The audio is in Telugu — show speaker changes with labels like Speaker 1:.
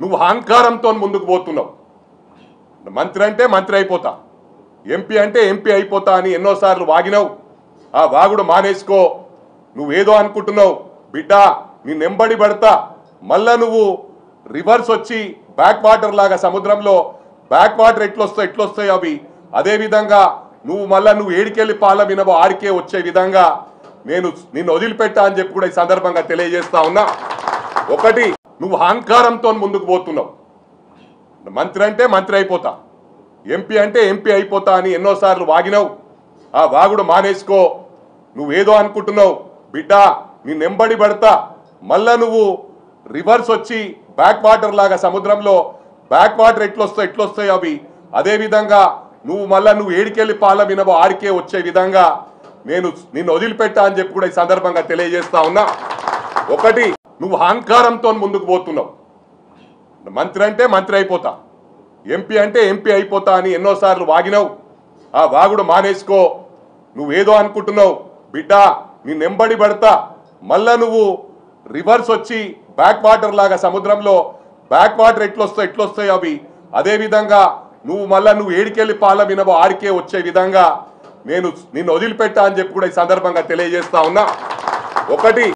Speaker 1: నువ్వు అహంకారంతో ముందుకు పోతున్నావు. మంత్రి అంటే మంత్రి అయిపోతా, ఎంపీ అంటే ఎంపీ అయిపోతా అని ఎన్నోసార్లు వాగినావు. ఆ వాగుడు మానేసుకో. నువ్వేదో అనుకుంటున్నావు బిడ్డ, నీ నెంబడి పడతా. మళ్ళా నువ్వు రివర్స్ వచ్చి బ్యాక్ వాటర్ లాగా సముద్రంలో బ్యాక్ వాటర్ ఎట్లొస్తాయి అవి అదేవిధంగా నువ్వు మళ్ళా నువ్వు ఏడికెళ్ళి పాల వినవో ఆడికే వచ్చే విధంగా నేను నిన్ను వదిలిపెట్టా అని చెప్పి కూడా ఈ సందర్భంగా తెలియజేస్తా ఉన్నా. ఒకటి, నువ్వు అహంకారంతో ముందుకు పోతున్నావు. మంత్రి అంటే మంత్రి అయిపోతా, ఎంపీ అంటే ఎంపీ అయిపోతా అని ఎన్నోసార్లు వాగినావు. ఆ వాగుడు మానేసుకో. నువ్వేదో అనుకుంటున్నావు బిడ్డ, నీ నెంబడి పడతా. మళ్ళా నువ్వు రివర్స్ వచ్చి బ్యాక్ వాటర్ లాగా సముద్రంలో బ్యాక్ వాటర్ ఎట్లొస్తాయి అవి అదేవిధంగా నువ్వు మళ్ళా నువ్వు ఏడికెళ్ళి పాల వినవో ఆడికే వచ్చే విధంగా నేను నిన్ను వదిలిపెట్టా అని చెప్పి కూడా ఈ సందర్భంగా తెలియజేస్తా ఉన్నా. ఒకటి, నువ్వు అహంకారంతో ముందుకు పోతున్నావు. మంత్రి అంటే మంత్రి అయిపోతా, ఎంపీ అంటే ఎంపీ అయిపోతా అని ఎన్నోసార్లు వాగినావు. ఆ వాగుడు మానేసుకో. నువ్వేదో అనుకుంటున్నావు బిడ్డ, నీ నెంబడి పడతా. మళ్ళా నువ్వు రివర్స్ వచ్చి బ్యాక్ వాటర్ లాగా సముద్రంలో బ్యాక్ వాటర్ ఎట్లొస్తాయి అవి అదేవిధంగా నువ్వు మళ్ళా నువ్వు ఏడికెళ్ళి పాల వినవో ఆడికే వచ్చే విధంగా నేను నిన్ను వదిలిపెట్టా అని చెప్పి కూడా ఈ సందర్భంగా తెలియజేస్తా ఉన్నా. ఒకటి.